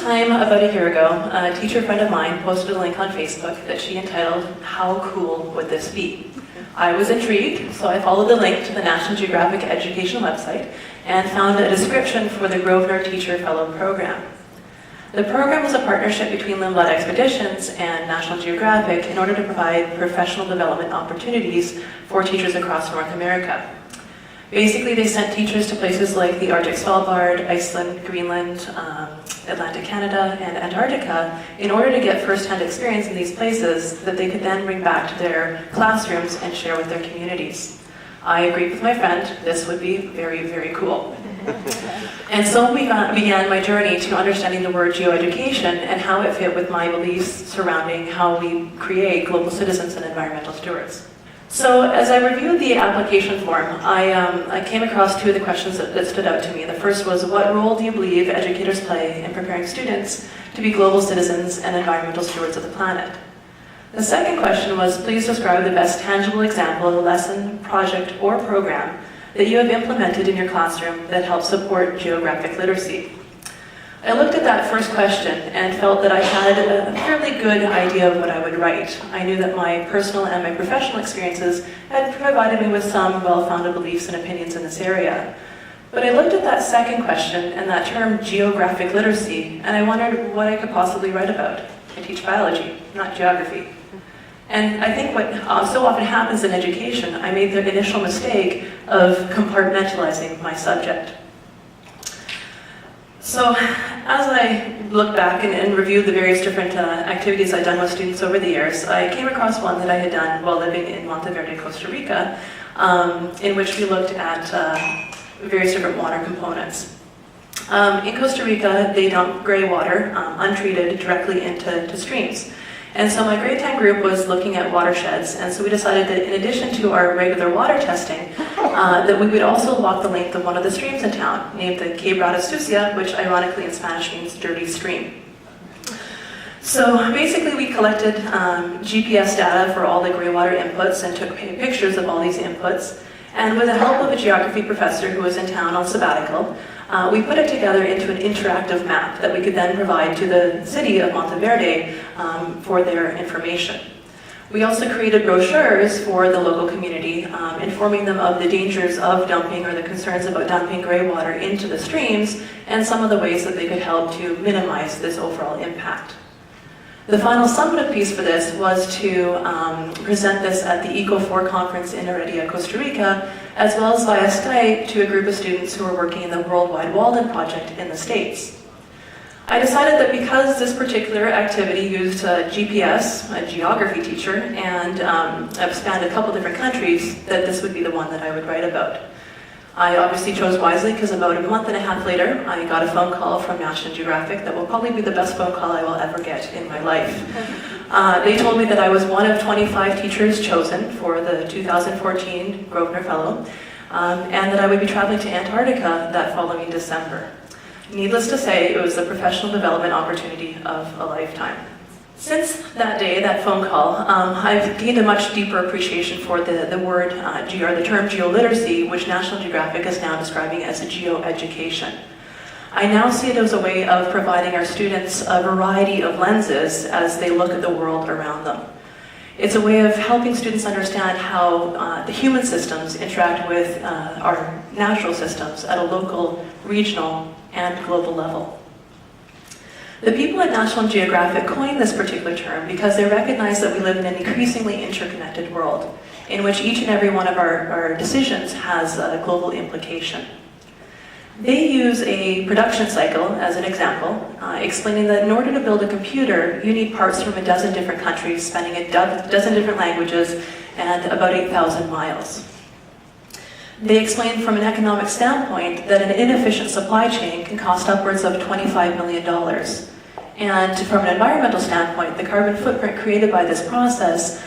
Sometime about a year ago, a teacher friend of mine posted a link on Facebook that she entitled, "How cool would this be?" I was intrigued, so I followed the link to the National Geographic Education website and found a description for the Grosvenor Teacher Fellow program. The program was a partnership between Lindblad Expeditions and National Geographic in order to provide professional development opportunities for teachers across North America. Basically, they sent teachers to places like the Arctic Svalbard, Iceland, Greenland, Atlantic Canada, and Antarctica in order to get first-hand experience in these places that they could then bring back to their classrooms and share with their communities. I agreed with my friend, this would be very, very cool. And so we began my journey to understanding the word geo-education and how it fit with my beliefs surrounding how we create global citizens and environmental stewards. So as I reviewed the application form, I came across two of the questions that stood out to me. The first was, what role do you believe educators play in preparing students to be global citizens and environmental stewards of the planet? The second question was, please describe the best tangible example of a lesson, project, or program that you have implemented in your classroom that helps support geographic literacy. I looked at that first question and felt that I had a fairly good idea of what I would write. I knew that my personal and my professional experiences had provided me with some well-founded beliefs and opinions in this area. But I looked at that second question and that term geographic literacy, and I wondered what I could possibly write about. I teach biology, not geography. And I think what so often happens in education, I made the initial mistake of compartmentalizing my subject. So as I looked back and reviewed the various different activities I'd done with students over the years, I came across one that I had done while living in Monteverde, Costa Rica, in which we looked at various different water components. In Costa Rica, they dump gray water, untreated, directly into streams. And so my grade 10 group was looking at watersheds, and so we decided that in addition to our regular water testing, that we would also walk the length of one of the streams in town, named the Quebrada Sucia, which ironically in Spanish means dirty stream. So basically we collected GPS data for all the gray water inputs and took pictures of all these inputs, and with the help of a geography professor who was in town on sabbatical, we put it together into an interactive map that we could then provide to the city of Monteverde for their information. We also created brochures for the local community, informing them of the dangers of dumping or the concerns about dumping gray water into the streams and some of the ways that they could help to minimize this overall impact. The final summative piece for this was to present this at the Eco4 conference in Heredia, Costa Rica, as well as via Skype to a group of students who were working in the Worldwide Walden Project in the States. I decided that because this particular activity used GPS, a geography teacher, and spanned a couple different countries, that this would be the one that I would write about. I obviously chose wisely because about a month and a half later, I got a phone call from National Geographic that will probably be the best phone call I will ever get in my life. They told me that I was one of 25 teachers chosen for the 2014 Grosvenor Fellow, and that I would be traveling to Antarctica that following December. Needless to say, it was the professional development opportunity of a lifetime. Since that day, that phone call, I've gained a much deeper appreciation for the word, or the term geoliteracy, which National Geographic is now describing as a geo-education. I now see it as a way of providing our students a variety of lenses as they look at the world around them. It's a way of helping students understand how the human systems interact with our natural systems at a local, regional, and global level. The people at National Geographic coined this particular term because they recognize that we live in an increasingly interconnected world in which each and every one of our decisions has a global implication. They use a production cycle as an example, explaining that in order to build a computer, you need parts from a dozen different countries, spanning a dozen different languages, and about 8,000 miles. They explained from an economic standpoint that an inefficient supply chain can cost upwards of $25 million. And from an environmental standpoint, the carbon footprint created by this process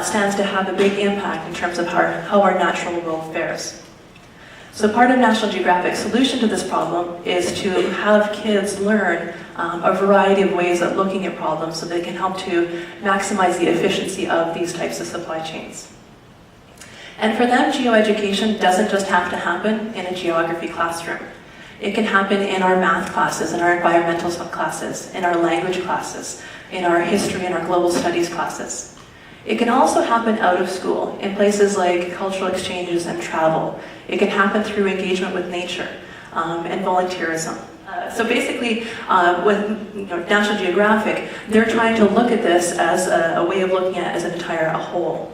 stands to have a big impact in terms of how our natural world fares. So part of National Geographic's solution to this problem is to have kids learn a variety of ways of looking at problems so they can help to maximize the efficiency of these types of supply chains. And for them, geoeducation doesn't just have to happen in a geography classroom. It can happen in our math classes, in our environmental classes, in our language classes, in our history and our global studies classes. It can also happen out of school, in places like cultural exchanges and travel. It can happen through engagement with nature and volunteerism. So basically, with National Geographic, they're trying to look at this as a way of looking at it as an entire whole.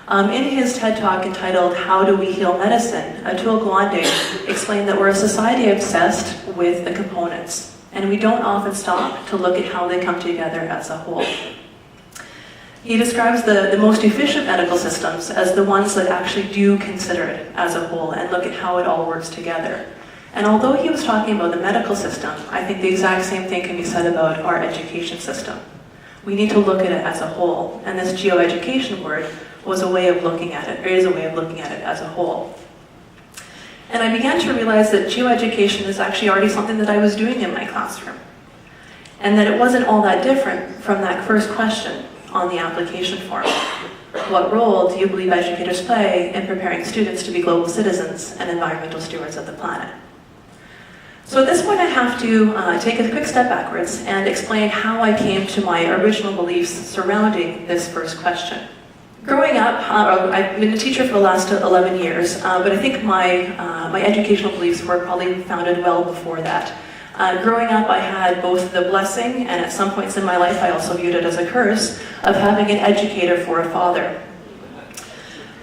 In his TED Talk entitled, "How Do We Heal Medicine?", Atul Gawande explained that we're a society obsessed with the components, and we don't often stop to look at how they come together as a whole. He describes the most efficient medical systems as the ones that actually do consider it as a whole and look at how it all works together. And although he was talking about the medical system, I think the exact same thing can be said about our education system. We need to look at it as a whole, and this geo-education word was a way of looking at it, or is a way of looking at it as a whole. And I began to realize that geo-education is actually already something that I was doing in my classroom, and that it wasn't all that different from that first question on the application form. What role do you believe educators play in preparing students to be global citizens and environmental stewards of the planet? So at this point I have to take a quick step backwards and explain how I came to my original beliefs surrounding this first question. Growing up, I've been a teacher for the last 11 years, but I think my educational beliefs were probably founded well before that. Growing up, I had both the blessing, and at some points in my life I also viewed it as a curse, of having an educator for a father.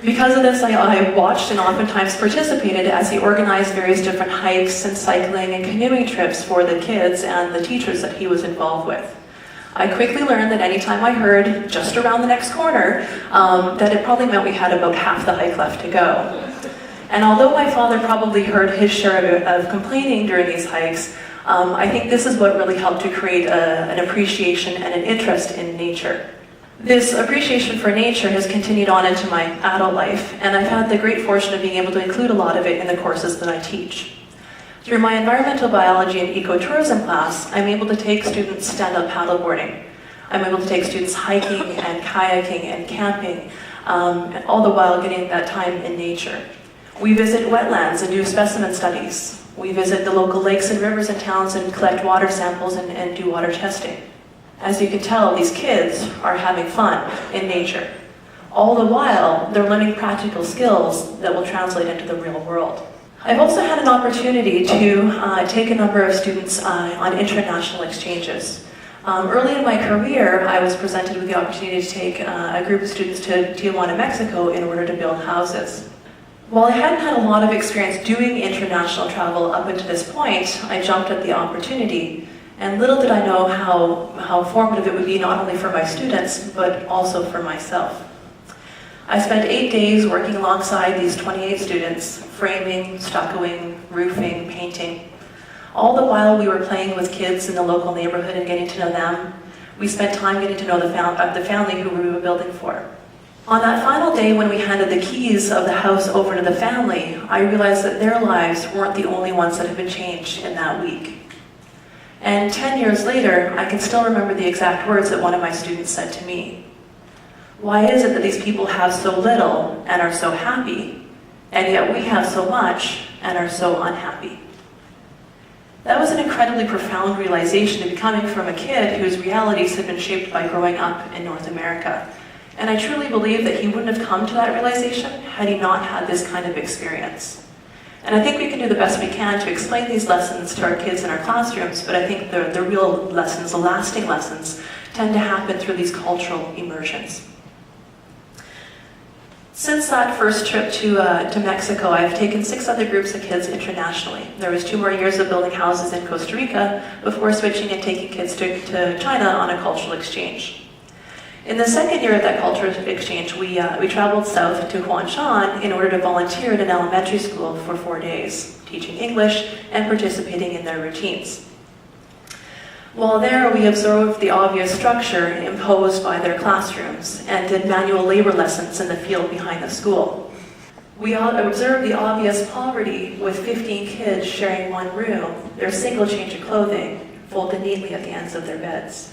Because of this, I watched and oftentimes participated as he organized various different hikes and cycling and canoeing trips for the kids and the teachers that he was involved with. I quickly learned that anytime I heard just around the next corner, that it probably meant we had about half the hike left to go. And although my father probably heard his share of complaining during these hikes, I think this is what really helped to create an appreciation and an interest in nature. This appreciation for nature has continued on into my adult life, and I've had the great fortune of being able to include a lot of it in the courses that I teach. Through my environmental biology and ecotourism class, I'm able to take students stand-up paddleboarding. I'm able to take students hiking and kayaking and camping, all the while getting that time in nature. We visit wetlands and do specimen studies. We visit the local lakes and rivers and towns and collect water samples and do water testing. As you can tell, these kids are having fun in nature. All the while, they're learning practical skills that will translate into the real world. I've also had an opportunity to take a number of students on international exchanges. Early in my career, I was presented with the opportunity to take a group of students to Tijuana, Mexico in order to build houses. While I hadn't had a lot of experience doing international travel up until this point, I jumped at the opportunity, and little did I know how formative it would be not only for my students, but also for myself. I spent 8 days working alongside these 28 students, framing, stuccoing, roofing, painting. All the while we were playing with kids in the local neighborhood and getting to know them. We spent time getting to know the family who we were building for. On that final day when we handed the keys of the house over to the family, I realized that their lives weren't the only ones that had been changed in that week. And 10 years later, I can still remember the exact words that one of my students said to me. Why is it that these people have so little and are so happy, and yet we have so much and are so unhappy? That was an incredibly profound realization to be coming from a kid whose realities had been shaped by growing up in North America. And I truly believe that he wouldn't have come to that realization had he not had this kind of experience. And I think we can do the best we can to explain these lessons to our kids in our classrooms, but I think the real lessons, the lasting lessons, tend to happen through these cultural immersions. Since that first trip to Mexico, I've taken 6 other groups of kids internationally. There was 2 more years of building houses in Costa Rica before switching and taking kids to China on a cultural exchange. In the second year of that cultural exchange, we traveled south to Huangshan in order to volunteer at an elementary school for 4 days, teaching English and participating in their routines. While there, we observed the obvious structure imposed by their classrooms and did manual labor lessons in the field behind the school. We observed the obvious poverty with 15 kids sharing one room, their single change of clothing folded neatly at the ends of their beds.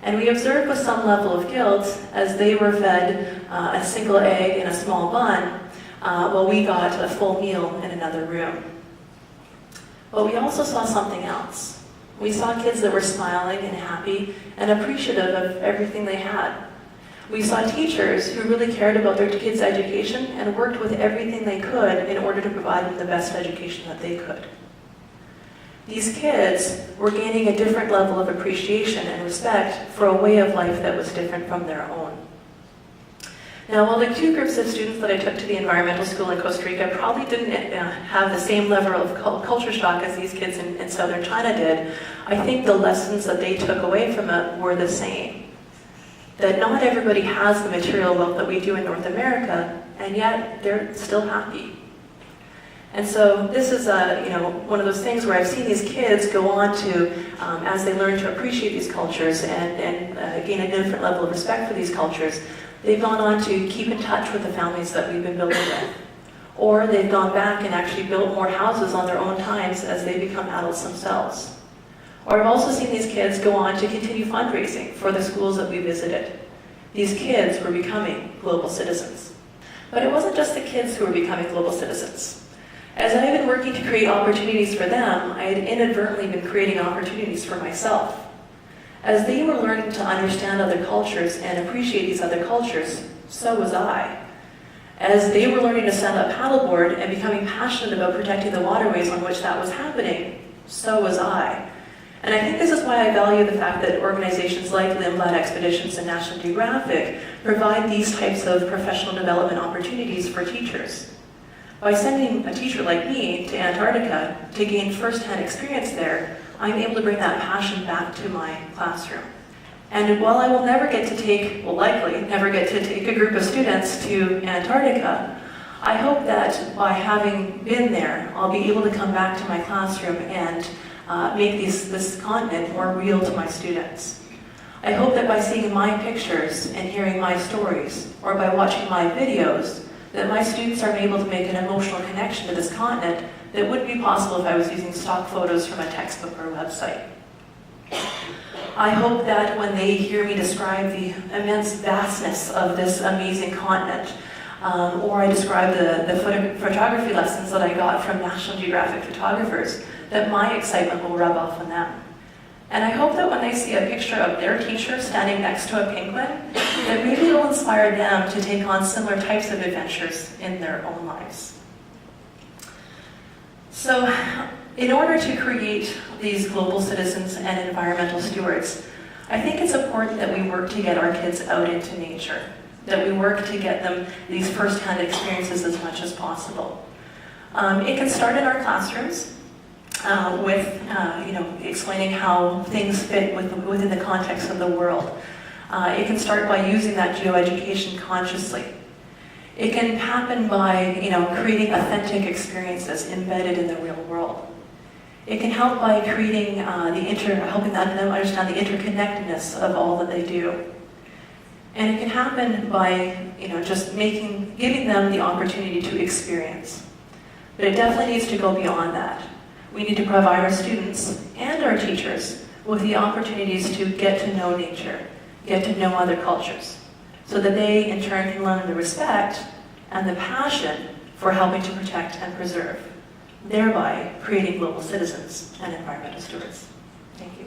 And we observed with some level of guilt as they were fed a single egg in a small bun, while we got a full meal in another room. But we also saw something else. We saw kids that were smiling and happy and appreciative of everything they had. We saw teachers who really cared about their kids' education and worked with everything they could in order to provide them the best education that they could. These kids were gaining a different level of appreciation and respect for a way of life that was different from their own. Now, while the two groups of students that I took to the environmental school in Costa Rica probably didn't have the same level of culture shock as these kids in southern China did, I think the lessons that they took away from it were the same. That not everybody has the material wealth that we do in North America, and yet they're still happy. And so this is one of those things where I've seen these kids go on to, as they learn to appreciate these cultures and gain a different level of respect for these cultures, they've gone on to keep in touch with the families that we've been building with. Or they've gone back and actually built more houses on their own times as they become adults themselves. Or I've also seen these kids go on to continue fundraising for the schools that we visited. These kids were becoming global citizens. But it wasn't just the kids who were becoming global citizens. As I had been working to create opportunities for them, I had inadvertently been creating opportunities for myself. As they were learning to understand other cultures and appreciate these other cultures, so was I. As they were learning to stand up paddleboard and becoming passionate about protecting the waterways on which that was happening, so was I. And I think this is why I value the fact that organizations like Lindblad Expeditions and National Geographic provide these types of professional development opportunities for teachers. By sending a teacher like me to Antarctica to gain first-hand experience there, I'm able to bring that passion back to my classroom. And while I will never get to take, well likely, never get to take a group of students to Antarctica, I hope that by having been there, I'll be able to come back to my classroom and make this continent more real to my students. I hope that by seeing my pictures and hearing my stories, or by watching my videos, that my students are able to make an emotional connection to this continent that wouldn't be possible if I was using stock photos from a textbook or a website. I hope that when they hear me describe the immense vastness of this amazing continent, or I describe the photography lessons that I got from National Geographic photographers, that my excitement will rub off on them. And I hope that when they see a picture of their teacher standing next to a penguin, that maybe it will inspire them to take on similar types of adventures in their own lives. So, in order to create these global citizens and environmental stewards, I think it's important that we work to get our kids out into nature, that we work to get them these first-hand experiences as much as possible. It can start in our classrooms, with explaining how things fit within the context of the world. It can start by using that geo-education consciously. It can happen by creating authentic experiences embedded in the real world. It can help by creating helping them understand the interconnectedness of all that they do. And it can happen by just giving them the opportunity to experience. But it definitely needs to go beyond that. We need to provide our students and our teachers with the opportunities to get to know nature, get to know other cultures, so that they in turn can learn the respect and the passion for helping to protect and preserve, thereby creating global citizens and environmental stewards. Thank you.